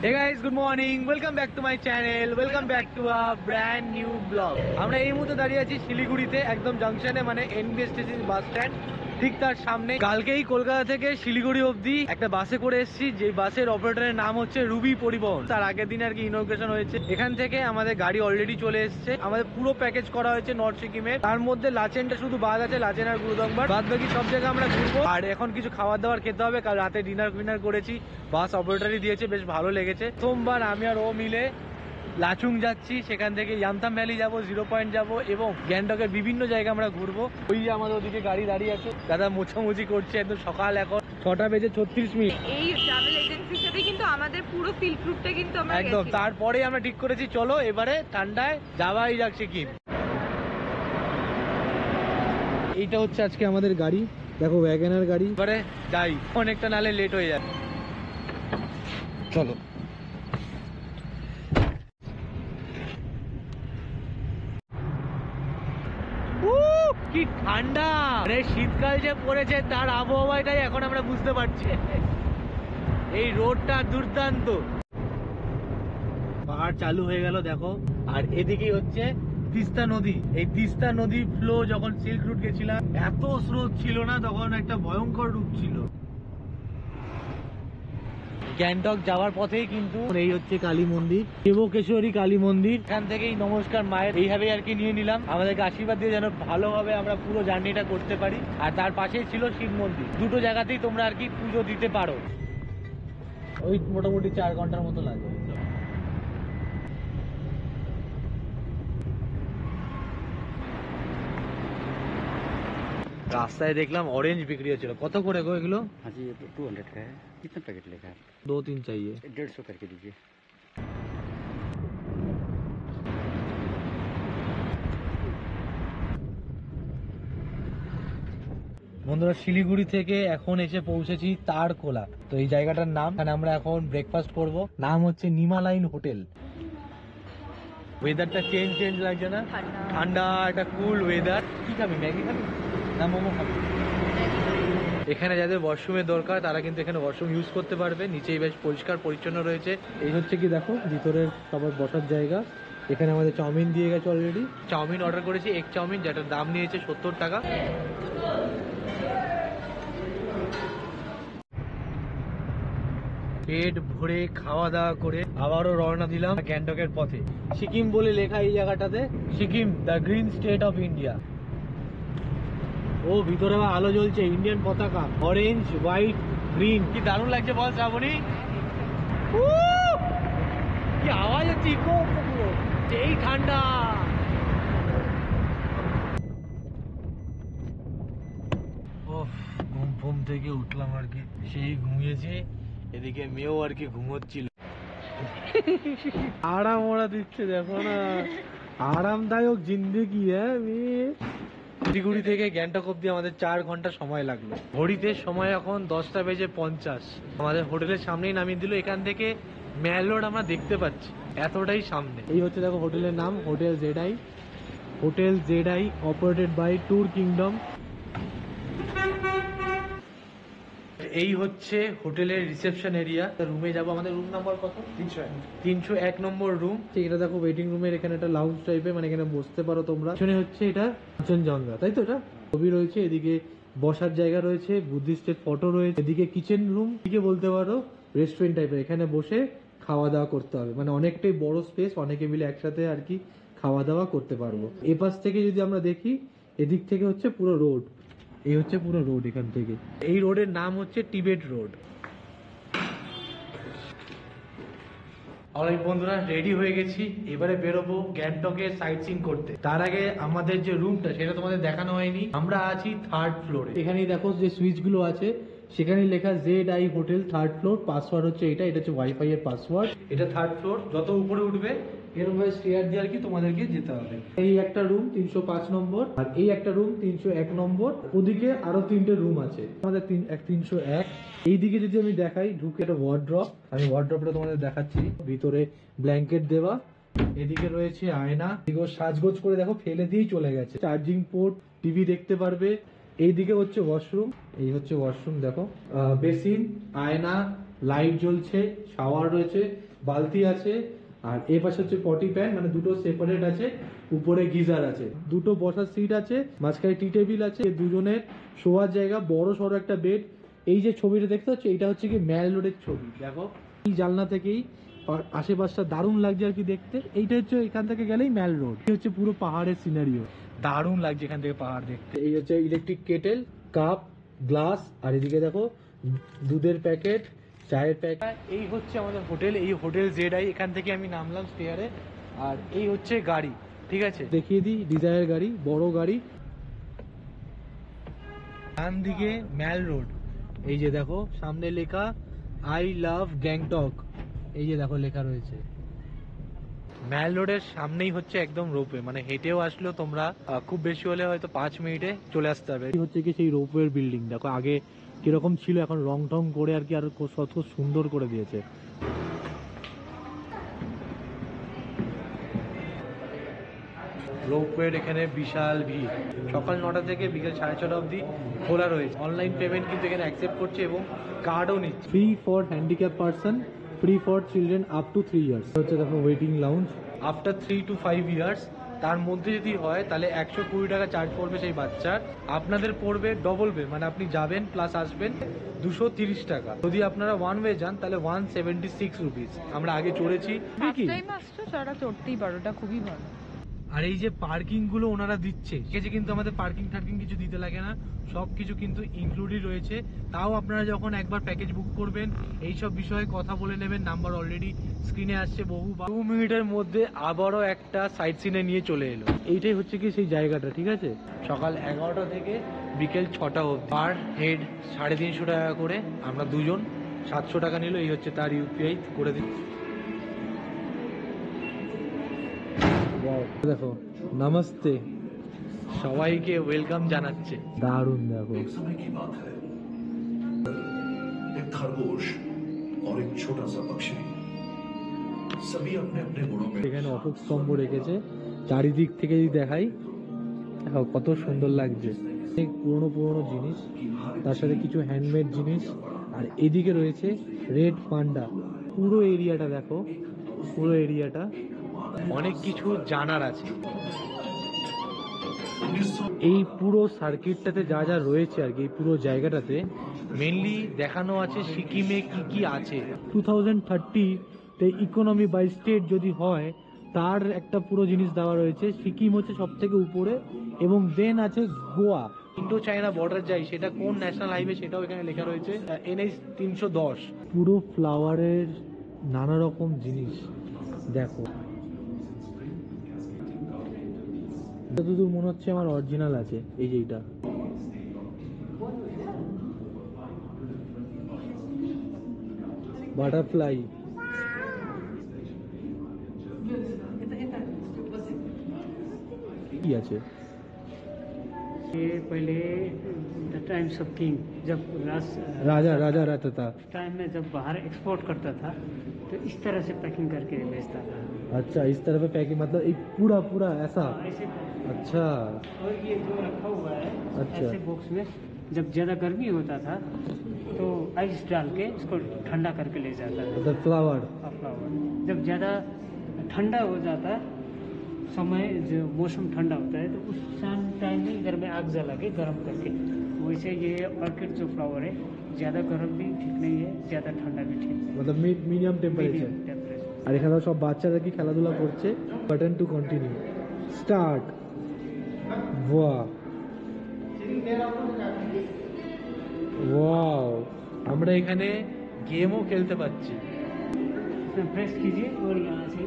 Hey guys, good morning. Welcome back to my channel. Welcome back to a brand new vlog. আমরা এই মুহূর্তে দাঁড়িয়ে আছি শিলিগুড়িতে, একদম জাংশনে, মানে এনবিএসটিসি বাস স্ট্যান্ড ঠিক তার সামনে। কালকেই কলকাতা থেকে শিলিগুড়ি অবধি একটা বাসে করে এসেছি, যে বাসের অপারেটরের নাম হচ্ছে রুবি পরিবহন। তার আগের দিন আর কি ইনগ্রেশন হয়েছে। এখান থেকে আমাদের গাড়ি অলরেডি চলে এসেছে। আমাদের পুরো প্যাকেজ করা হয়েছে নর্থ সিকিমের। তার মধ্যে লাচেনটা শুধু বাদ আছে, লাচেন আর গুরুদংবার। বাদ বাকি সব জায়গায় আমরা ঘুরবো। আর এখন কিছু খাবার দাবার খেতে হবে, কাল রাতে ডিনার ফিনার করেছি, বাস অপারেটরই দিয়েছে, বেশ ভালো লেগেছে। সোমবার আমি আর ও মিলে লাচুং যাচ্ছি, সেখান থেকে ইয়ামথাম ভ্যালি যাব, 0 পয়েন্ট যাব এবং গ্যাংটকের বিভিন্ন জায়গা আমরা ঘুরবো। ওই যে আমাদের ওদিকে গাড়ি দাঁড়িয়ে আছে, দাদা মোছামুছি করছে। একদম সকাল, এখন 6টা বেজে 36 মিনিট। এই ট্রাভেল এজেন্সির সাথে কিন্তু আমাদের পুরো সিল্ক রুটটা কিন্তু আমরা একদম গেছি। তারপরে আমরা ঠিক করেছি চলো এবারে ঠান্ডায় যাওয়াই যাক সিকিম। এইটা হচ্ছে আজকে আমাদের গাড়ি, দেখো ওয়াগনার গাড়ি। এবারে যাই, অনেকটা নালে লেট হয়ে যায়, চলো। কি ঠান্ডা! আরে শীতকাল যে পড়েছে তার আবহাওয়াটাই এখন আমরা বুঝতে পারছি। এই রোডটা দুর্দান্ত, পাহাড় চালু হয়ে গেল দেখো। আর এদিকেই হচ্ছে তিস্তা নদী। এই তিস্তা নদী ফ্লো যখন সিল্ক রুট গেছিলাম, এত স্রোত ছিল না, তখন একটা ভয়ঙ্কর রূপ ছিল। গ্যাংটক যাওয়ার পথেই কিন্তু এই হচ্ছে কালী মন্দির, দেবকেশ্বরী কালী মন্দির। এখান থেকেই নমস্কার মায়ের, এইভাবে আর কি নিয়ে নিলাম, আমাদেরকে আশীর্বাদ দিয়ে যেন ভালোভাবে আমরা পুরো জার্নিটা করতে পারি। আর তার পাশেই ছিল শিব মন্দির। দুটো জায়গাতেই তোমরা আর কি পুজো দিতে পারো। ওই মোটামুটি 4 ঘন্টার মতো লাগে। রাস্তায় দেখলাম অরেঞ্জ বিক্রি হচ্ছিল, কত করে গো এগুলো? हाँ जी, ये तो 200 का है। कितना पैकेट लेगा? 2-3 चाहिए। 150 करके दीजिए। বন্ধুরা, শিলিগুড়ি থেকে এখন এসে পৌঁছেছি তারকোলা। তো এই জায়গাটার নাম, এখানে আমরা এখন ব্রেকফাস্ট করব। নাম হচ্ছে নিমালাইন হোটেল। ওয়েদারটা চেঞ্জ লাগছে না? ঠান্ডা, একটা কুল ওয়েদার। কি খাবি, ম্যাগি খাবি না মোমো খাবি? এখানে যাদের ওয়াশরুমের দরকার তারা কিন্তু এখানে ওয়াশরুম ইউজ করতে পারবে। নিচেই বেশ পরিষ্কার পরিচ্ছন্ন রয়েছে। এই হচ্ছে কি দেখো ভিতরের সবার বসার জায়গা। এখানে আমাদের চাউমিন দিয়ে গেছে অলরেডি। চাউমিন অর্ডার করেছি, এগ চাউমিন, যেটার দাম নিয়েছে 70 টাকা। পেট ভরে খাওয়া দাওয়া করে আবারও রওনা দিলাম গ্যাংটকের পথে। সিকিম বলে লেখা এই জায়গাটাতে, Sikkim the green state of India. ও ভিতরে আলো জ্বলছে, ইন্ডিয়ান পতাকা, অরেঞ্জ হোয়াইট গ্রিন। কি দারুণ লাগছে বল শ্রাবণী। কি আওয়াজ হচ্ছে, ইকো হচ্ছে পুরো, এই ঠান্ডা। ঘুম থেকে উঠলাম আর কি, সেই ঘুমিয়েছে। এদিকে মেয়েও আর কি ঘুমোচ্ছিল। আরাম ওরা দিচ্ছে দেখো না, আরামদায়ক জিন্দেগি। হ্যাঁ, মেয়ে শিলিগুড়ি থেকে গ্যাংটক অব্দি আমাদের 4 ঘন্টা সময় লাগলো। ঘড়িতে সময় এখন 10টা বেজে 50। আমাদের হোটেলের সামনেই নামিয়ে দিল। এখান থেকে ম্যাল রোড আমরা দেখতে পাচ্ছি, এতটাই সামনে। এই হচ্ছে দেখো হোটেলের নাম, হোটেল জেডাই। হোটেল জেডাই অপারেটেড বাই ট্যুর কিংডম। এই হচ্ছে হোটেলের রিসেপশন এরিয়া। রুমে যাবো, আমাদের রুম নাম্বার কত? 301 নম্বর রুম। এটা দেখো ওয়েটিং রুমের এখানে একটা লাউঞ্জ টাইপের, মানে এখানে বসতে পারো তোমরা। এখানে হচ্ছে এটা কাঞ্চনজঙ্ঘা, তাই তো? এটা ছবি রয়েছে, এদিকে বসার জায়গা রয়েছে, বুদ্ধিস্টের ফটো রয়েছে, এদিকে কিচেন রুম, এদিকে বলতে পারো রেস্টুরেন্ট টাইপের। এখানে বসে খাওয়া দাওয়া করতে হবে, মানে অনেকটাই বড় স্পেস, অনেকে মিলে একসাথে আর কি খাওয়া দাওয়া করতে পারবো। এ পাশ থেকে যদি আমরা দেখি, এদিক থেকে হচ্ছে পুরো রোড। এই হচ্ছে পুরো রোড এখান থেকে। এই রোডের নাম হচ্ছে টিবেট রোড। অলরাইট বন্ধুরা, রেডি হয়ে গেছি, এবারে বেরোবো গ্যাংটকে সাইট সিইং করতে। তার আগে আমাদের যে রুমটা সেটা তোমাদের দেখানো হয়নি। আমরা আছি 3rd ফ্লোরে। এখানেই দেখো যে সুইচ গুলো আছে, সেখানে লেখা ZI hotel 3rd floor. Password হচ্ছে এটা হচ্ছে ওয়াইফাই এর পাসওয়ার্ড। এটা 3rd ফ্লোর। যত উপরে উঠবে এরকম স্টেয়ার দিয়ে আর কি তোমাদেরকে যেতে হবে। এই একটা রুম 305 নম্বর, আর এই একটা রুম 301 নম্বর। ওদিকে আরো 3টে রুম আছে, আমাদের 301। এইদিকে যদি আমি দেখাই, ঢুকে একটা ওয়ার্ড্রপ, আমি ওয়ার্ড্রপটা তোমাদের দেখাচ্ছি। ভিতরে ব্ল্যাঙ্কেট দেওয়া, এদিকে রয়েছে আয়না, এদিকে সাজগোজ করে দেখো ফেলে দিয়েই চলে গেছে। চার্জিং পোর্ট, টিভি দেখতে পারবে। এইদিকে হচ্ছে ওয়াশরুম, এই হচ্ছে ওয়াশরুম দেখো, বেসিন, আয়না, লাইট জ্বলছে, শাওয়ার রয়েছে, বালতি আছে, আর এই পাশে হচ্ছে পটি প্যান, মানে দুটো সেপারেট আছে, উপরে গিজার আছে, দুটো বসার সিট আছে, মাঝখানে টি টেবিল আছে, দুজনের শোয়ার জায়গা, বড় সড়ো একটা বেড। এই যে ছবিটা দেখতে পাচ্ছ, এটা হচ্ছে কি ম্যাল রোডের ছবি। দেখো এই জানলা থেকেই আশেপাশটা দারুণ লাগছে আর কি দেখতে। এইটা হচ্ছে এখান থেকে গেলেই ম্যাল রোড। এই হচ্ছে পুরো পাহাড়ের সিনারিও, দারুণ লাগছে এখান থেকে পাহাড় দেখতে। এই হচ্ছে ইলেকট্রিক কেটেল, কাপ, গ্লাস, আর এদিকে দেখো দুধের প্যাকেট, চায়ের প্যাকেট। এই হচ্ছে আমাদের হোটেল, এই হোটেল জেড.আই। এখান থেকে আমি নামলাম স্টেয়ারে, আর এই হচ্ছে গাড়ি, ঠিক আছে দেখিয়ে দিই। ডিজায়ার গাড়ি, বড় গাড়ি। ডান দিকে ম্যাল রোড, এই যে দেখো সামনে লেখা আই লাভ গ্যাংটক, এই যে দেখো লেখা রয়েছে। ম্যাল রোডের সামনেই হচ্ছে একদম রোপওয়ে, মানে হেঁটেও আসলেও তোমরা খুব বেশি হলে হয়তো 5 মিনিটে চলে আসতে হবে। এই হচ্ছে কি সেই রোপওয়ের বিল্ডিং, দেখো আগে কিরকম ছিল, এখন রং টং করে আর কি আরো কত সুন্দর করে দিয়েছে। রোপওয়ের এখানে বিশাল ভিড়, সকাল 9টা থেকে বিকেল 6:30 অবধি খোলা রয়েছে। অনলাইন পেমেন্ট কিন্তু এখানে অ্যাকসেপ্ট করছে এবং কার্ডও নিচ্ছে। Free for handicap person, free for children up to 3 years. হচ্ছে দেখো waiting lounge. After 3 to 5 years তার মধ্যে যদি হয় তাহলে 120 টাকা চার্জ পড়বে সেই বাচ্চার। আপনাদের পড়বে ডবল ওয়ে, মানে আপনি যাবেন প্লাস আসবেন 230 টাকা। যদি আপনারা ওয়ান ওয়ে যান তাহলে 176 রুপিস। আমরা আগে চড়েছি। ফার্স্ট টাইম আসছো, যারা চড়তেই পারো, এটা খুবই ভালো। আর এই যে পার্কিং গুলো ওনারা দিচ্ছে, সেটা কিন্তু আমাদের পার্কিং টার্কিং কিছু দিতে লাগে না, সবকিছু কিন্তু ইনক্লুডেড রয়েছে। তাও আপনারা যখন একবার প্যাকেজ বুক করবেন এইসব বিষয়ে কথা বলে নেবেন। নাম্বার অলরেডি স্ক্রিনে আসছে বহু। 2 মিনিটের মধ্যে আবারও একটা সাইট সিনে নিয়ে চলে এলো। এইটাই হচ্ছে কি সেই জায়গাটা, ঠিক আছে। সকাল 11টা থেকে বিকেল 6টা অবধি, পার হেড 350 টাকা করে। আমরা দুজন 700 টাকা নিল। এই হচ্ছে তার ইউপিআই করে দিচ্ছি। দেখো নমস্তে, সবাইকে ওয়েলকাম জানাচ্ছে, দারুণ। দেখো एक समय की बात है, एक खरगोश और एक छोटा सा पक्षी, सभी अपने अपने गुणों में। এখানে অশোক স্তম্ভ রেখেছে, চারিদিক থেকে যদি দেখাই দেখো কত সুন্দর লাগছে। অনেক পুরনো পুরনো জিনিস, তার সাথে কিছু হ্যান্ডমেড জিনিস। আর এদিকে রয়েছে রেড পান্ডা। পুরো এরিয়াটা দেখো, পুরো এরিয়াটা অনেক কিছু জানার আছে। এই পুরো সার্কিটটাতে যা যা রয়েছে আর কি, এই পুরো জায়গাটাতে মেনলি দেখানো আছে সিকিমে কি কি আছে। 2030-তে ইকোনমি বাই স্টেট যদি হয় তার একটা পুরো জিনিস দেওয়া রয়েছে। সিকিম হচ্ছে সব থেকে উপরে, এবং দেন আছে গোয়া। ইন্ডো চায়না বর্ডার যায়, সেটা কোন ন্যাশনাল হাইওয়ে সেটাও এখানে লেখা রয়েছে, NH 310। পুরো ফ্লাওয়ারের নানা রকম জিনিস দেখো। যতদূর মনে হচ্ছে আমার অরিজিনাল আছে, এই যে এইটা। বাটারফ্লাই, কি আছে? ये पहले द टाइम्स ऑफ किंग, जब राजा राजा रहता था टाइम में जब बाहर एक्सपोर्ट करता था तो इस तरह से पैकिंग करके बेचता था। अच्छा, इस तरह पे पैकिंग, मतलब एक पूरा पूरा ऐसा। ऐसे, अच्छा और ये जो रखा हुआ है अच्छा। ऐसे बॉक्स में, जब ज़्यादा गर्मी होता था तो आइस डाल के उसको ठंडा करके ले जाता था। मतलब फ्लावर। फ्लावर जब ज़्यादा ठंडा हो जाता समय, जो मौसम ठंडा होता है तो उस टाइम में घर में आग जला के गर्म करके, वैसे ये ऑर्किड जो फ्लावर है ज़्यादा गर्म भी ठीक नहीं है, ज़्यादा ठंडा भी ठीक नहीं, मतलब মিডিয়াম টেম্পারেচার। टेम्परेचर। আর এখানে সব বাচ্চারা কি খেলাধুলা করছে। Button to continue, start. Wow wow, আমরা এখানে গেমও খেলতে পাচ্ছি। इसमें प्रेस कीजिए और यहाँ से,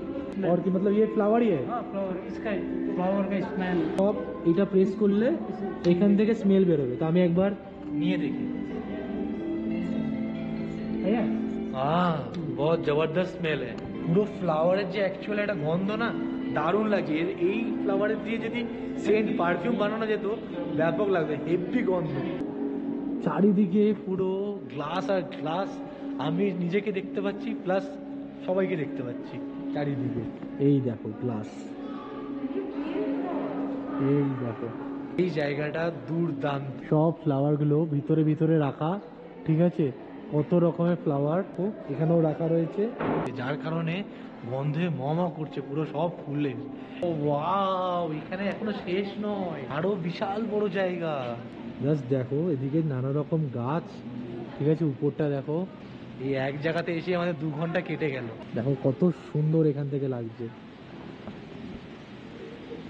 और কি मतलब ये फ्लावर ही है। हाँ फ्लावर, इसका फ्लावर का स्मेल। সব এটা প্রেস করলে এখান থেকে স্মেল বেরোবে। তো আমি একবার নিয়ে দেখি। भैया बहुत जबरदस्त স্মেল है। পুরো ফ্লাওয়ারের যে অ্যাকচুয়াল একটা গন্ধ না, দারুণ লাগে। এই ফ্লাওয়ারের দিয়ে যদি সেন্ট পারফিউম বানানো যেত ব্যাপক লাগবে, হেভি গন্ধ। চারিদিকে পুরো গ্লাস আর গ্লাস, আমি নিজেকে দেখতে পাচ্ছি প্লাস সবাইকে দেখতে পাচ্ছি চারিদিকে। এই দেখো গ্লাস, এই দেখো এই জায়গাটা দুর্দান্ত। সব ফ্লাওয়ার গুলো ভিতরে ভিতরে রাখা, ঠিক আছে। কত রকমের ফ্লাওয়ার এখানেও রাখা রয়েছে, যার কারণে গন্ধে মমা করছে পুরো সব ফুলের। ও ওয়াও, এখানে এখনো শেষ নয়, আরো বিশাল বড় জায়গা। জাস্ট দেখো এদিকে নানা রকম গাছ, ঠিক আছে, উপরটা দেখো। এই এক জায়গাতে এসে আমাদের 2 ঘন্টা কেটে গেল। দেখো কত সুন্দর এখান থেকে লাগছে।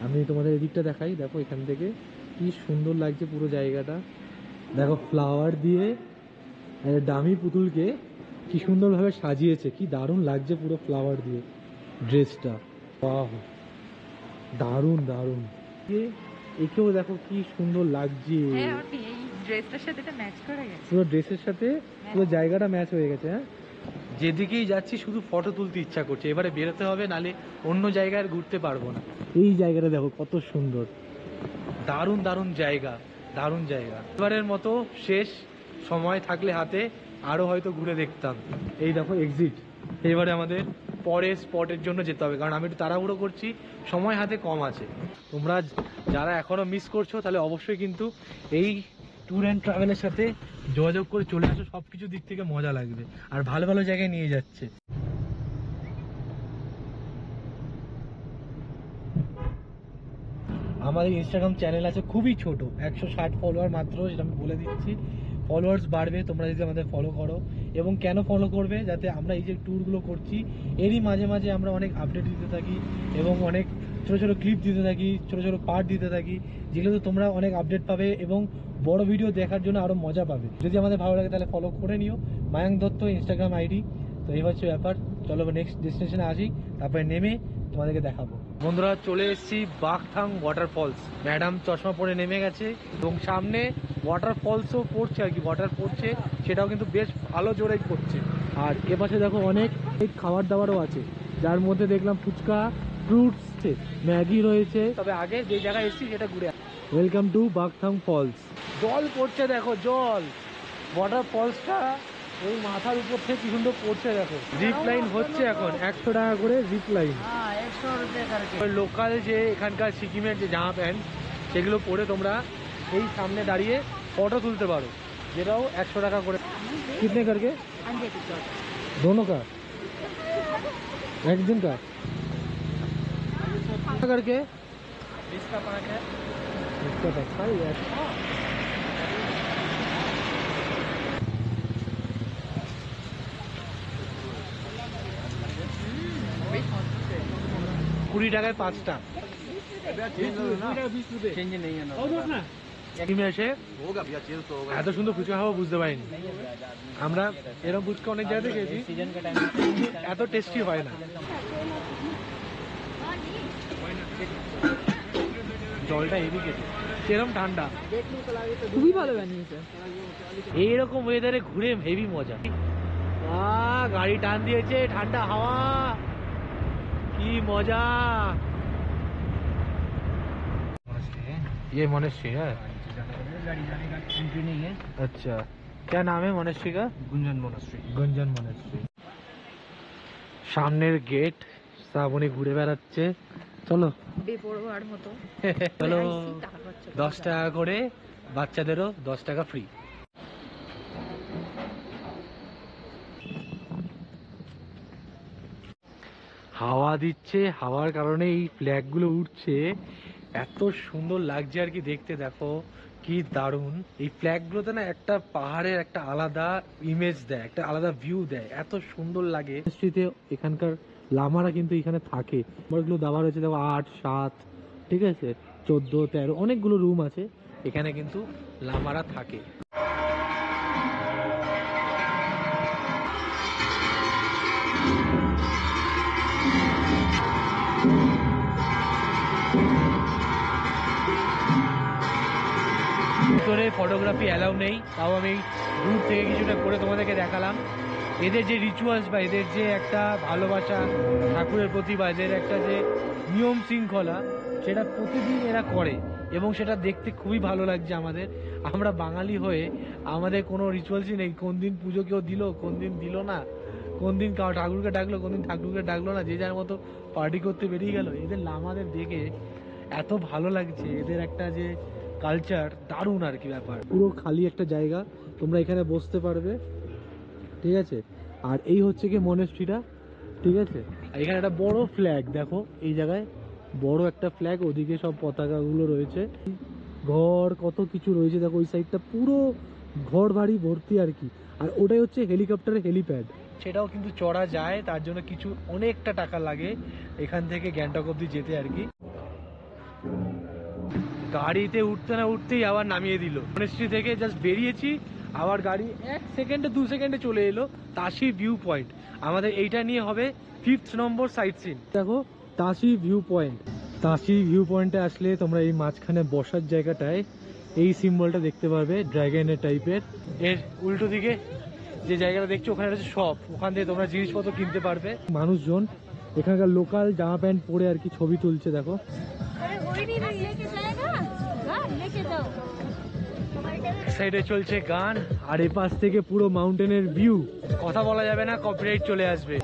আমি তোমাদের এদিকটা দেখাই, দেখো এখান থেকে কি সুন্দর লাগছে পুরো জায়গাটা। দেখো ফ্লাওয়ার দিয়ে দামি পুতুলকে কি সুন্দরভাবে সাজিয়েছে, কি দারুণ লাগছে পুরো ফ্লাওয়ার দিয়ে ড্রেসটা। বাহ, দারুণ দারুণ। একেও দেখো কি সুন্দর লাগছে, হ্যাঁ এই ড্রেসটার সাথে এটা ম্যাচ করে গেছে, পুরো ড্রেসের সাথে পুরো জায়গাটা ম্যাচ হয়ে গেছে। হ্যাঁ, যেদিকেই যাচ্ছি শুধু ফটো তুলতে ইচ্ছা করছে, এবারে বেরোতে হবে, নালে অন্য জায়গায় আর ঘুরতে পারবো না। এই জায়গাটা দেখো কত সুন্দর, দারুণ দারুণ জায়গা, দারুণ জায়গা। এবারের মতো শেষ, সময় থাকলে হাতে আরো হয়তো ঘুরে দেখতাম। এই দেখো এক্সিট, এবারে আমাদের পরের স্পটের জন্য যেতে হবে, কারণ আমি একটু তাড়াহুড়ো করছি, সময় হাতে কম আছে। তোমরা যারা এখনো মিস করছো তাহলে অবশ্যই কিন্তু এই ট্যুর অ্যান্ড ট্রাভেলের সাথে যোগাযোগ করে চলে আসো, সব কিছু দিক থেকে মজা লাগবে আর ভালো ভালো জায়গায় নিয়ে যাচ্ছে। আমাদের ইনস্টাগ্রাম চ্যানেল আছে খুবই ছোট, 160 ফলোয়ার মাত্র, যেটা আমি বলে দিচ্ছি। ফলোয়ার্স বাড়বে তোমরা যদি আমাদের ফলো করো। এবং কেন ফলো করবে, যাতে আমরা এই যে ট্যুরগুলো করছি এরই মাঝে মাঝে আমরা অনেক আপডেট দিতে থাকি এবং অনেক ছোটো ছোটো ক্লিপ দিতে থাকি, ছোটো ছোটো পার্ট দিতে থাকি, যেগুলোতে তোমরা অনেক আপডেট পাবে এবং বড় ভিডিও দেখার জন্য আরও মজা পাবে। যদি আমাদের ভালো লাগে তাহলে ফলো করে নিও, মায়াঙ্ক দত্ত ইনস্টাগ্রাম আইডি। তো এই হচ্ছে ব্যাপার। চলো নেক্সট ডেস্টিনেশনে আসি, তারপরে নেমে তোমাদেরকে দেখাবো। বন্ধুরা চলে এসেছি বাগথাং ওয়াটারফলস। ম্যাডাম চশমা পরে নেমে গেছে এবং সামনে ওয়াটারফলসও পড়ছে আর কি, ওয়াটার পড়ছে, সেটাও কিন্তু বেশ ভালো জোরেই পড়ছে। আর এপাশে দেখো অনেক খাবার দাবারও আছে, যার মধ্যে দেখলাম ফুচকা, ফ্রুটস, ম্যাগি রয়েছে। তবে আগে যে জায়গায় এসেছি সেটা ঘুরে। Welcome to Bagthang Falls. জল পড়ছে দেখো, জল, ওয়াটারফলসটা ওই মাথার উপর থেকে কি সুন্দর পড়ছে দেখো। জিপ লাইন হচ্ছে এখন 100 টাকা করে জিপ লাইন। লোকাল যে এখানকার সিকিমের যে জামা প্যান্ট সেগুলো পরে তোমরা এই সামনে দাঁড়িয়ে ফটো তুলতে পারো, যেটাও 100 টাকা করে। कितने करके? दोनों का, एक दिन का करके 20 का 5 है, इसका तो सही है। कुड़ी টাকায় 5টা चेंज नहीं है ना। এসে এত সুন্দর ফুচকা খাবো বুঝতে পারিনি। আমরা এরকম ফুচকা অনেক জায়গাতে খেয়েছি, এত টেস্টি হয় না। জলটা হেভি খেতে, সেরকম ঠান্ডা, খুবই ভালো বানিয়েছে। এইরকম ওয়েদারে ঘুরে হেভি মজা। গাড়ি টান দিয়েছে, ঠান্ডা হাওয়া, কি মজা। ये मोनेस्ट्री है, गाड़ी जाने का एंट्री नहीं है। अच्छा क्या नाम है मोनेस्ट्री का? गुंजन मोनास्ट्री। গুঞ্জন মনেস্ট্রি। সামনের গেট, শ্রাবণী ঘুরে বেড়াচ্ছে। চলো বেপরোয়ার মতো। চলো, টাকা খরচা 10 টাকা করে, বাচ্চাদেরও 10 টাকা ফ্রি। হাওয়া দিচ্ছে, হাওয়ার কারণে এই ফ্ল্যাগ গুলো উঠছে, এত সুন্দর লাগছে আর কি দেখতে। দেখো কি দারুণ, এই ফ্ল্যাগ গুলোতে না একটা পাহাড়ের একটা আলাদা ইমেজ দেয়, একটা আলাদা ভিউ দেয়, এত সুন্দর লাগে। স্ট্রিটে এখানকার লামারা কিন্তু এখানে থাকে, নম্বরগুলো দেওয়া রয়েছে, দেখো 8, 7, ঠিক আছে, 14, 13, অনেকগুলো রুম আছে এখানে, কিন্তু লামারা থাকে। ভিতরে ফটোগ্রাফি অ্যালাউ নেই, তাও আমি দূর থেকে কিছুটা করে তোমাদেরকে দেখালাম। এদের যে রিচুয়ালস বা এদের যে একটা ভালোবাসা ঠাকুরের প্রতি বা এদের একটা যে নিয়ম শৃঙ্খলা, সেটা প্রতিদিন এরা করে এবং সেটা দেখতে খুবই ভালো লাগছে আমাদের। আমরা বাঙালি হয়ে আমাদের কোনো রিচুয়ালসই নেই, কোন দিন পুজো কেউ দিল, কোন দিন দিল না, কোন দিন ঠাকুরকে ডাকলো, কোন দিন ঠাকুরকে ডাকলো না, যে যার মতো পার্টি করতে বেরিয়ে গেল। এদের লামাদের দেখে এত ভালো লাগছে, এদের একটা যে কালচার, দারুণ আর কি ব্যাপার। পুরো খালি একটা জায়গা, তোমরা এখানে বসতে পারবে, ঠিক আছে। আর এই হচ্ছে কি মনেস্ট্রিটা, ঠিক আছে। আর এখানে একটা বড় ফ্ল্যাগ দেখো, এই জায়গায় বড় একটা ফ্ল্যাগ, ওদিকে সব পতাকাগুলো রয়েছে, ঘর কত কিছু রয়েছে দেখো, ওই সাইডটা পুরো ঘর বাড়ি ভর্তি আর কি। আর ওটাই হচ্ছে হেলিকপ্টারের হেলিপ্যাড, সেটাও কিন্তু চড়া যায়, তার জন্য কিছু অনেকটা টাকা লাগে এখান থেকে গ্যাংটক অব্দি যেতে আর কি। গাড়িতে উঠতে না উঠতেই আবার নামিয়ে দিল। মনেস্ট্রি থেকে জাস্ট বেরিয়েছি, আবার গাড়ি 1 সেকেন্ডে 2 সেকেন্ডে চলে এলো তাসি ভিউ পয়েন্ট। আমাদের এইটা নিয়ে হবে 5th নম্বর সাইট সিন। দেখো Tashi view point. Tashi view পয়েন্টে আসলে তোমরা এই মাঝখানে বসার জায়গাটায় এই সিম্বলটা দেখতে পারবে, ড্রাগনের টাইপের। এর উল্টো দিকে যে জায়গাটা দেখছো ওখানে হচ্ছে শপ, ওখান থেকে তোমরা জিনিসপত্র কিনতে পারবে। মানুষজন এখানকার লোকাল জামা প্যান্ট পরে আর কি ছবি তুলছে দেখো। সাইডে চলছে গান, আর এই পাশ থেকে পুরো মাউন্টেনের ভিউ। কথা বলা যাবে না, কপিরাইট চলে আসবে।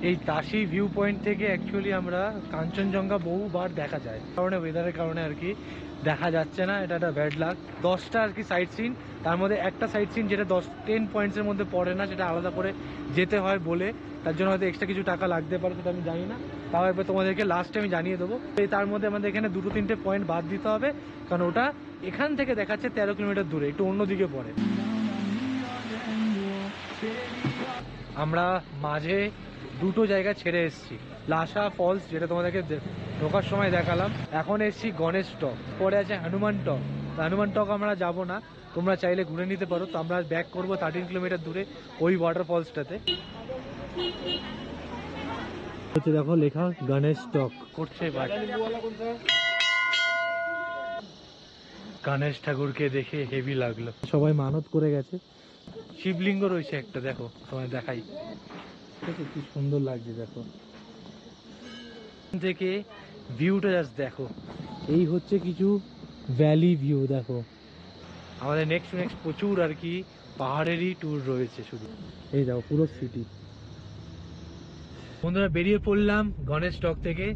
এই তাসি ভিউ পয়েন্ট থেকে অ্যাকচুয়ালি আমরা কাঞ্চনজঙ্ঘা বহুবার দেখা যায়, কারণে ওয়েদারের কারণে আর কি দেখা যাচ্ছে না, এটা একটা ব্যাড লাক। 10টা আর কি সাইট সিন, তার মধ্যে একটা সাইট সিন যেটা 10-10 পয়েন্টসের মধ্যে পড়ে না, সেটা আলাদা করে যেতে হয় বলে, তার জন্য হয়তো এক্সট্রা কিছু টাকা লাগতে পারে, সেটা আমি জানি না। তাও একবার তোমাদেরকে লাস্টে আমি জানিয়ে দেবো। তার মধ্যে আমাদের এখানে 2-3টে পয়েন্ট বাদ দিতে হবে, কারণ ওটা এখান থেকে দেখাচ্ছে 13 কিলোমিটার দূরে, একটু অন্যদিকে পড়ে। আমরা মাঝে 2টো জায়গা ছেড়ে এসেছি, লাসা ফলস যেটা তোমাদেরকে ঢোকার সময় দেখালাম, এখন এসেছি গণেশ টক, পরে আছে হনুমান টক। হনুমান টক আমরা যাব না, তোমরা চাইলে ঘুরে নিতে পারো। তো আমরা ব্যাক করবো 13 কিলোমিটার দূরে ওই ওয়াটারফলসটাতে। দেখো লেখা গণেশ টক করছে। গণেশ ঠাকুরকে দেখে হেভি লাগলো, সবাই মানত করে গেছে। শিবলিঙ্গ রয়েছে একটা, দেখো তোমায় দেখাই, কি সুন্দর লাগছে দেখো থেকে ভিউটা, জাস্ট দেখো। এই হচ্ছে কিছু ভ্যালি ভিউ দেখো। আমাদের নেক্সট প্রচুর আর কি পাহাড়েরই ট্যুর রয়েছে শুধু। এই দেখো পুরো সিটি। বন্ধুরা বেরিয়ে পড়লাম গণেশ টক থেকে।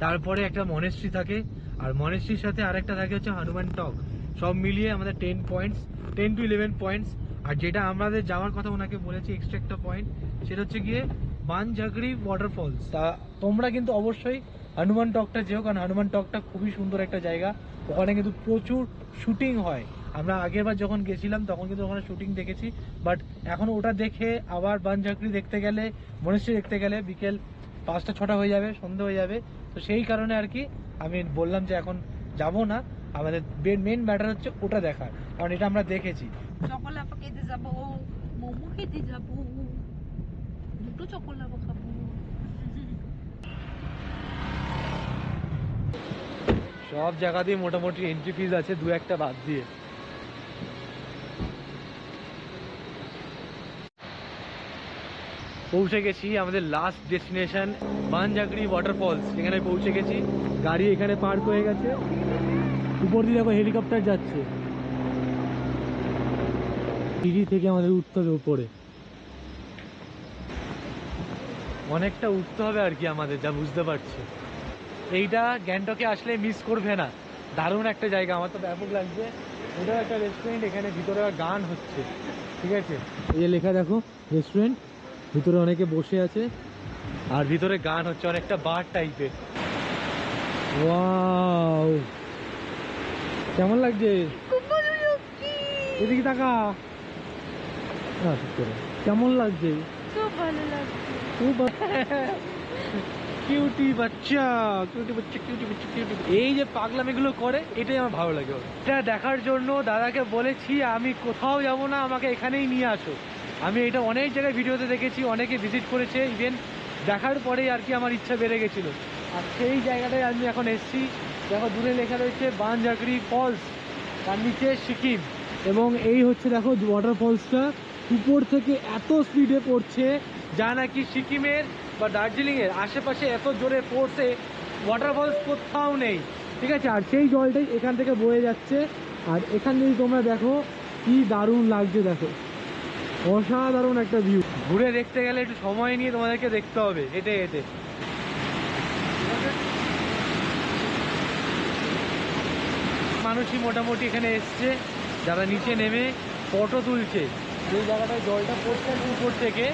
তারপরে একটা মনেস্ট্রি থাকে, আর মনেস্ট্রির সাথে আরেকটা থাকে হচ্ছে হনুমান টক। সব মিলিয়ে আমাদের 10 পয়েন্টস, 10 to 11 পয়েন্টস। আর যেটা আমাদের যাওয়ার কথা ওনাকে বলেছি এক্সট্রা একটা পয়েন্ট, সেটা হচ্ছে গিয়ে বানঝাগড়ি ওয়াটারফলস। তা তোমরা কিন্তু অবশ্যই হনুমান টকটা যেও, কারণ হনুমান টকটা খুবই সুন্দর একটা জায়গা। ওখানে কিন্তু প্রচুর শুটিং হয়। আমরা আগের বার যখন গেছিলাম তখন কিন্তু ওখানে শুটিং দেখেছি, বাট এখন ওটা দেখে আবার বানঝাগড়ি দেখতে গেলে, মনেস্ট্রি দেখতে গেলে বিকেল 5টা-6টা হয়ে যাবে, সন্ধ্যে হয়ে যাবে। তো সেই কারণে আর কি আমি বললাম যে এখন যাব না, আমাদের মেন ম্যাটার হচ্ছে ওটা দেখার, কারণ এটা আমরা দেখেছি। চকোলাপা খেতে যাবো, মোমো খেতে যাবো, দুটো চকোলাপা খাবো। সব জায়গাতেই মোটামুটি এন্ট্রি ফিজ আছে, 2-1টা বাদ দিয়ে। পৌঁছে গেছি আমাদের লাস্ট ডেস্টিনেশন বানঝাগড়ি ওয়াটারফলস, এখানে পৌঁছে গেছি। গাড়ি এখানে পার্ক হয়ে গেছে, উপর দিয়ে দেখো হেলিকপ্টার যাচ্ছে। সিঁড়ি থেকে আমাদের উঠতে হবে উপরে, অনেকটা উঠতে হবে আর কি আমাদের, যা বুঝতে পারছি। এইটা গ্যাংটকে আসলে মিস করবে না, দারুণ একটা জায়গা, আমার তো ব্যাপক লাগছে। ওটাও একটা রেস্টুরেন্ট, এখানে ভিতরে গান হচ্ছে, ঠিক আছে। এই যে লেখা দেখো রেস্টুরেন্ট, ভিতরে অনেকে বসে আছে আর ভিতরে গান হচ্ছে, অনেকটা বার টাইপের। ওয়াও, কেমন লাগছে? এদিকে তাকা, কেমন লাগছে? খুব ভালো লাগছে। কিউটি বাচ্চা, কিউটি বাচ্চা, কিউটি বাচ্চা, কিউটি। এই যে পাগলামিগুলো করে, এটাই আমার ভালো লাগে। এটা দেখার জন্য দাদাকে বলেছি আমি কোথাও যাব না, আমাকে এখানেই নিয়ে আসো। আমি এটা অনেক জায়গায় ভিডিওতে দেখেছি, অনেকে ভিজিট করেছে, ইভেন দেখার পরেই আর কি আমার ইচ্ছা বেড়ে গেছিলো। আর সেই জায়গাটায় আমি এখন এসেছি। দেখো দূরে লেখা রয়েছে বানঝাগড়ি ফলস, তার নিচে সিকিম। এবং এই হচ্ছে দেখো ওয়াটারফলসটা উপর থেকে এত স্পিডে পড়ছে, যা নাকি সিকিমের বা দার্জিলিংয়ের আশেপাশে এত জোরে পড়ছে, ওয়াটারফলস কোথাও নেই, ঠিক আছে। আর সেই জলটাই এখান থেকে বয়ে যাচ্ছে। আর এখান থেকে তোমরা দেখো কি দারুণ লাগছে, দেখো অসাধারণ একটা ভিউ। ঘুরে দেখতে গেলে একটু সময় নিয়ে তোমাদেরকে দেখতে হবে, হেঁটে হেঁটে। মানুষই মোটামুটি এখানে এসছে, যারা নিচে নেমে ফটো তুলছে। যে জায়গাটায় জলটা পড়ছে আর কি উপর থেকে,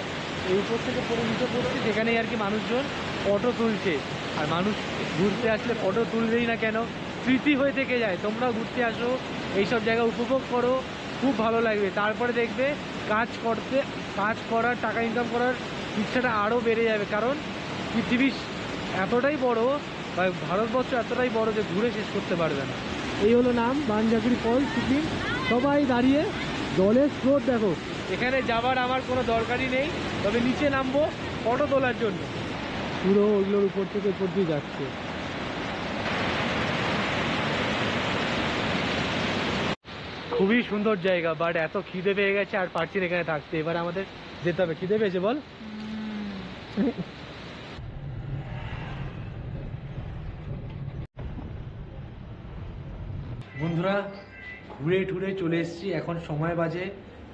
এই উপর থেকে পড়ে নিচে পড়ছে, সেখানেই আর কি মানুষজন ফটো তুলছে। আর মানুষ ঘুরতে আসলে ফটো তুলবেই না কেন, স্মৃতি হয়ে থেকে যায়। তোমরাও ঘুরতে আসো, এইসব জায়গা উপভোগ করো, খুব ভালো লাগবে। তারপরে দেখবে কাজ করার, টাকা ইনকাম করার ইচ্ছাটা আরও বেড়ে যাবে। কারণ পৃথিবী এতটাই বড়, বা ভারতবর্ষ এতটাই বড় যে ঘুরে শেষ করতে পারবে না। এই হলো নাম বানজাগরি ফল, সিকিম। সবাই দাঁড়িয়ে, জলের স্রোত দেখো। এখানে যাবার আমার কোনো দরকারই নেই, তবে নিচে নামবো ফটো তোলার জন্য। পুরো ওইগুলোর উপর থেকে উপর দিয়ে যাচ্ছে। খুবই সুন্দর জায়গা, বাট এত খিদে পেয়ে গেছে আর পারছি না এখানে থাকতে। এবার আমাদের যেতে হবে। খিদে পেয়েছে বল? বন্ধুরা, ঘুরে টুরে চলে এসেছি। এখন সময় বাজে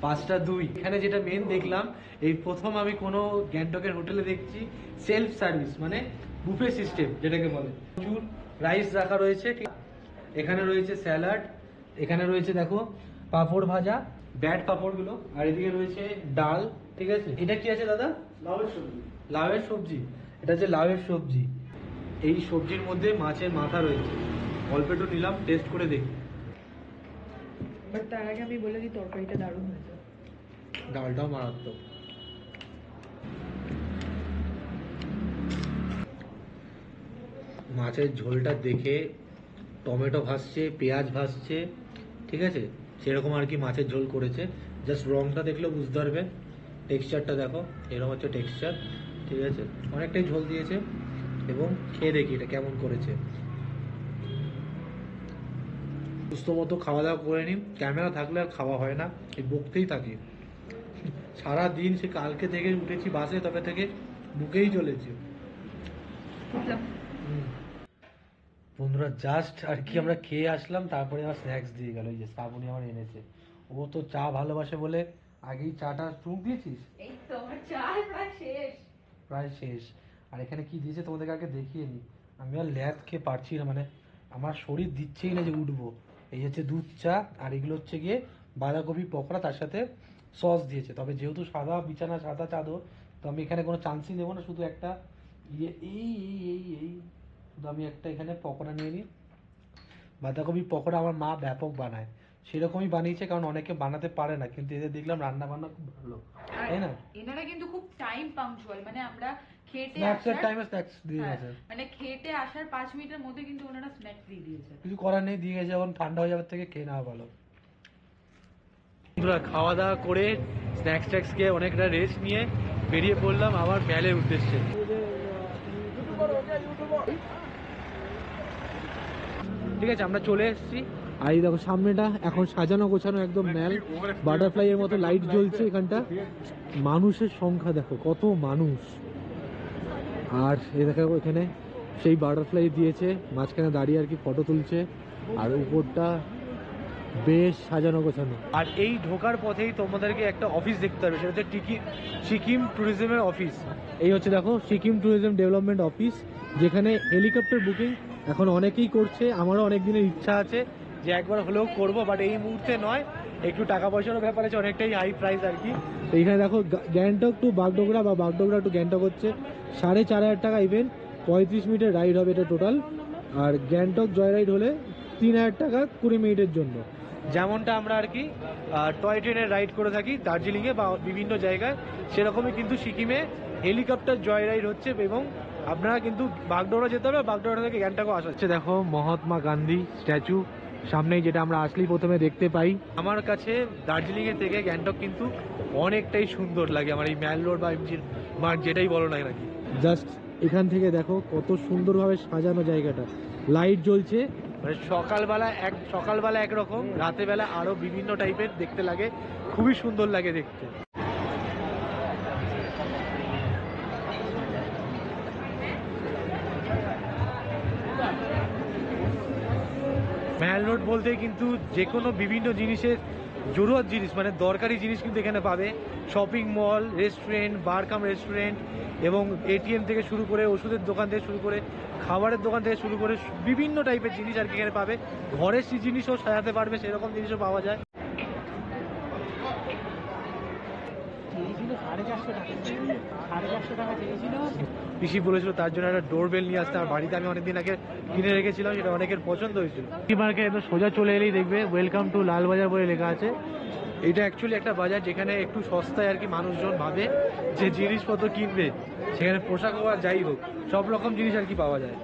5টা 2। এখানে যেটা মেন দেখলাম, এই প্রথম আমি কোনো গ্যাংটকের হোটেলে দেখছি সেলফ সার্ভিস, মানে বুফে সিস্টেম যেটাকে বলে। প্রচুর রাইস রাখা রয়েছে, এখানে রয়েছে স্যালাড, এখানে রয়েছে দেখো পাঁপড় ভাজা, ব্যাট পাঁপড়গুলো, আর এদিকে রয়েছে ডাল। ঠিক আছে, এটা কি আছে দাদা? লাউয়ের সবজি। লাউয়ের সবজি, এটা হচ্ছে লাউয়ের সবজি। এই সবজির মধ্যে মাছের মাথা রয়েছে। অল্প একটু নিলাম, টেস্ট করে দেখি। বাট তার আগে আমি বলে দিই তরকারিটা দারুণ হয়েছে। ডালটাও মারাত্মক। মাছের ঝোলটা দেখে টমেটো ভাসছে, পেঁয়াজ ভাসছে, ঠিক আছে, সেরকম আর কি মাছের ঝোল করেছে। জাস্ট রংটা দেখলেও বুঝতে পারবেন। টেক্সচারটা দেখো, এরকম হচ্ছে টেক্সচার। ঠিক আছে, অনেকটাই ঝোল দিয়েছে। এবং খেয়ে দেখি এটা কেমন করেছে। সুস্থ মতো খাওয়া দাওয়া করে নিই। ক্যামেরা থাকলে আর খাওয়া হয় না, এই বকতেই থাকি সারাদিন। সে কালকে থেকে উঠেছি বাসে, তবে থেকে বুকেই চলেছে। বন্ধুরা, জাস্ট আর কি আমরা খেয়ে আসলাম, তারপরে আবার স্ন্যাক্স দিয়ে গেল। এই যে শ্রাবণী আমার এনেছে। ও তো চা ভালোবাসে বলে আগেই চাটা চুমুক দিয়েছিস। এই তো আমার চা প্রায় শেষ। প্রায় শেষ। আর এখানে কি দিয়েছে তোমাদেরকে আগে দেখিয়ে নি। আমি আর ল্যাদ খেয়ে পারছি না, মানে আমার শরীর দিচ্ছেই না যে উঠবো। এই হচ্ছে দুধ চা, আর এগুলো হচ্ছে গিয়ে বাঁধাকপি পকোড়া, তার সাথে সস দিয়েছে। তবে যেহেতু সাদা বিছানা, সাদা চাদর, তো আমি এখানে কোনো চান্সই নেবো না। শুধু একটা শুধু আমি একটা এখানে পকোড়া নিয়ে নিই। বাঁধাকপি পকোড়া আমার মা ব্যাপক বানায়, সেরকমই বানিয়েছে। কারণ অনেকে বানাতে পারে না, কিন্তু এদের দেখলাম রান্না বান্না খুব ভালো, তাই না? এনারা কিন্তু খুব টাইম পাংচুয়াল, মানে আমরা খেটে স্ন্যাক্সের আসার টাইমে স্ন্যাক্স দিয়ে গেছে। মানে খেটে আসার 5 মিনিটের মধ্যে কিন্তু ওনারা স্ন্যাক্স দিয়ে দিয়েছে। কিছু করার নেই, দিয়ে গেছে। যখন ঠান্ডা হয়ে যাবে থেকে খেয়ে নেওয়া ভালো। বন্ধুরা, খাওয়া দাওয়া করে স্ন্যাক্স ট্যাক্স খেয়ে অনেকটা রেস্ট নিয়ে বেরিয়ে পড়লাম আবার ম্যালের উদ্দেশ্যে। ঠিক আছে, আমরা চলে এসেছি। আর এই দেখো সামনেটা এখন সাজানো গোছানো একদম ম্যাল, বাটারফ্লাই এর মতো লাইট জ্বলছে এখানটা। মানুষের সংখ্যা দেখো, কত মানুষ। আর এই দেখো এখানে সেই বাটারফ্লাই দিয়েছে, মাঝখানে দাঁড়িয়ে আর কি ফটো তুলছে। আর উপরটা বেশ সাজানো গোছানো। আর এই ঢোকার পথেই তোমাদেরকে একটা অফিস দেখতে হবে, সেটা হচ্ছে সিকিম ট্যুরিজমের অফিস। এই হচ্ছে দেখো সিকিম ট্যুরিজম ডেভেলপমেন্ট অফিস, যেখানে হেলিকপ্টার বুকিং এখন অনেকেই করছে। আমারও অনেক দিনের ইচ্ছা আছে যে একবার হলেও করবো, বাট এই মুহূর্তে নয়। একটু টাকা পয়সারও ব্যাপার আছে, অনেকটাই হাই প্রাইস আর কি। তো এখানে দেখো গ্যাংটক টু বাগডোগরা বা বাগডোগরা টু গ্যাংটক হচ্ছে 4,500 টাকা ইভেন্ট। 35 মিনিটের রাইড হবে এটা টোটাল। আর গ্যাংটক জয় রাইড হলে 3,000 টাকা 20 মিনিটের জন্য। যেমনটা আমরা আর কি টয় ট্রেনের রাইড করে থাকি দার্জিলিংয়ে বা বিভিন্ন জায়গায়, সেরকমই কিন্তু সিকিমে হেলিকপ্টার জয় রাইড হচ্ছে। এবং আপনারা কিন্তু বাগডোগরা যেতে হবে, বাগডোগরা থেকে গ্যাংটকও আসা হচ্ছে। দেখো মহাত্মা গান্ধী স্ট্যাচু সামনেই, যেটা আমরা আসলেই প্রথমে দেখতে পাই। আমার কাছে দার্জিলিংয়ের থেকে গ্যাংটক কিন্তু অনেকটাই সুন্দর লাগে। আমার এই ম্যাল রোড বা এমজির মার্গ যেটাই বলো না নাকি। জাস্ট এখান থেকে দেখো কত সুন্দরভাবে সাজানো জায়গাটা, লাইট জ্বলছে। মানে সকালবেলা একরকম, রাতের বেলা আরো বিভিন্ন টাইপের দেখতে লাগে, খুবই সুন্দর লাগে দেখতে। ম্যাল রোড বলতে কিন্তু যে কোনো বিভিন্ন জিনিসের জরুরত জিনিস, মানে দরকারি জিনিস কিন্তু এখানে পাবে। শপিং মল, রেস্টুরেন্ট, বার কাম রেস্টুরেন্ট, এবং এটিএম থেকে শুরু করে ওষুধের দোকান থেকে শুরু করে খাবারের দোকান থেকে শুরু করে বিভিন্ন টাইপের জিনিস আর কি এখানে পাবে। ঘরের জিনিসও সাজাতে পারবে, সেরকম জিনিসও পাওয়া যায়। 450 টাকা চেয়েছিল। পিসি বলেছিল তার জন্য একটা ডোরবেল নিয়ে আসতে। আমার বাড়িতে আমি অনেকদিন আগে কিনে রেখেছিলাম, সেটা অনেকের পছন্দ হয়েছিল। মার্কেট একদম সোজা চলে এলেই দেখবে ওয়েলকাম টু লালবাজার বলে লেখা আছে। এটা অ্যাকচুয়ালি একটা বাজার যেখানে একটু সস্তায় আর কি মানুষজন ভাবে যে জিনিসপত্র কিনবে, সেখানে পোশাক হোক আর যাই হোক সব রকম জিনিস আর কি পাওয়া যায়।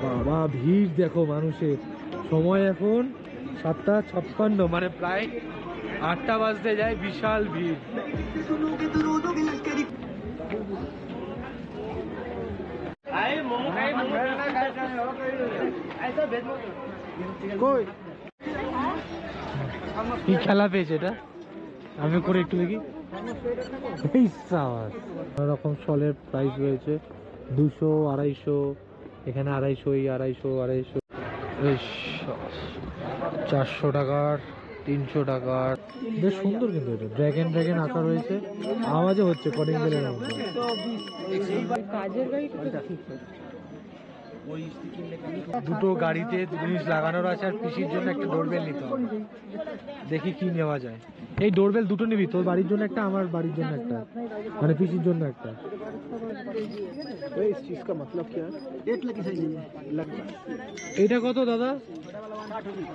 বাবা ভিড় দেখো মানুষের, সময় এখন 7:56, মানে প্রায় 8টা বাজতে যায়, বিশাল ভিড়। কই কি খেলা পেয়েছে এটা, আমি করে একটু দেখি। এই সাবাস, রকম শলের প্রাইস রয়েছে 200, 250, এখানে 250, এই 250, 250, 400 টাকার, 300 টাকার। বেশ সুন্দর কিন্তু এটা, ড্রাগন ড্রাগন আঁকা রয়েছে, আওয়াজও হচ্ছে কলিং বেলের মধ্যে। দুটো গাড়িতে দুটো জিনিস লাগানোর আছে, আর পিসির জন্য একটা ডোরবেল নিতে হবে। দেখি কি নেওয়া যায়। এই ডোরবেল দুটো নিবি, তোর বাড়ির জন্য একটা, আমার বাড়ির জন্য একটা, মানে পিসির জন্য একটা। এটা কত দাদা?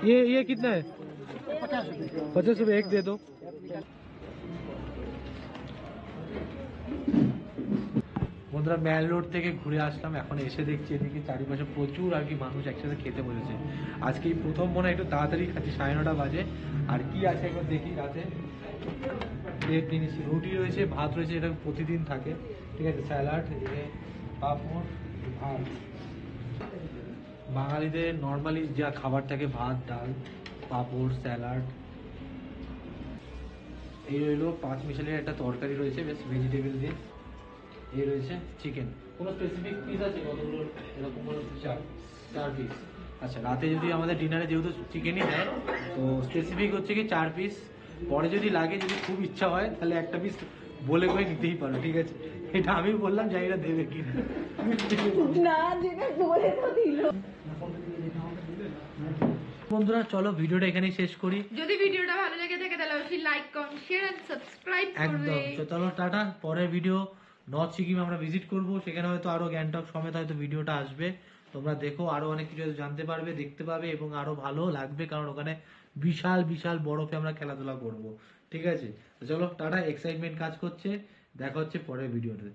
ये कितना है? 50 रुपये एक दे दो। বন্ধুরা ম্যাল রোড থেকে ঘুরে আসলাম, এখন এসে দেখছি এদিকে চারিপাশে প্রচুর আর কি মানুষ একসাথে খেতে বসেছে। আজকে এই প্রথম মনে হয় একটু তাড়াতাড়ি খাচ্ছি, 9:30 বাজে। আর কি আছে একবার দেখি। রাতে রুটি রয়েছে, ভাত রয়েছে, এটা প্রতিদিন থাকে, ঠিক আছে। স্যালাড, এদিকে পাঁপড়, ভাত। বাঙালিদের নর্মালি যা খাবার থাকে ভাত, ডাল, পাঁপড়, স্যালাড। এই রইলো 5 মিশালের একটা তরকারি রয়েছে, বেশ ভেজিটেবল দিয়ে। এই রয়েছে চিকেন। কোনো স্পেসিফিক পিস আছে কতগুলো? এরকম কোনো 4 পিস। আচ্ছা, রাতে যদি আমাদের ডিনারে যেহেতু চিকেনই দেয়, তো স্পেসিফিক হচ্ছে কি 4 পিস। পরে যদি লাগে, যদি খুব ইচ্ছা হয়, তাহলে একটা পিস বলে করে নিতেই পারো, ঠিক আছে। এটা আমি বললাম, জানি না দেবে কি না। বন্ধুরা চলো ভিডিওটা এখানেই শেষ করি। যদি ভিডিওটা ভালো লেগে থাকে তাহলে অবশ্যই like, comment, share and subscribe করবে। একদম। চলো টাটা। পরের ভিডিও নর্থ সিকিম আমরা ভিজিট করব, সেখানে হয়তো আরো গ্যাংটক সমেত হয়তো ভিডিওটা আসবে। তোমরা দেখো, আরো অনেক কিছু জানতে পারবে, দেখতে পাবে, এবং আরো ভালো লাগবে, কারণ ওখানে বিশাল বিশাল বরফে আমরা খেলাধুলা করব, ঠিক আছে। চলো টাটা, এক্সাইটমেন্ট কাজ করছে। দেখা হচ্ছে পরের ভিডিওতে।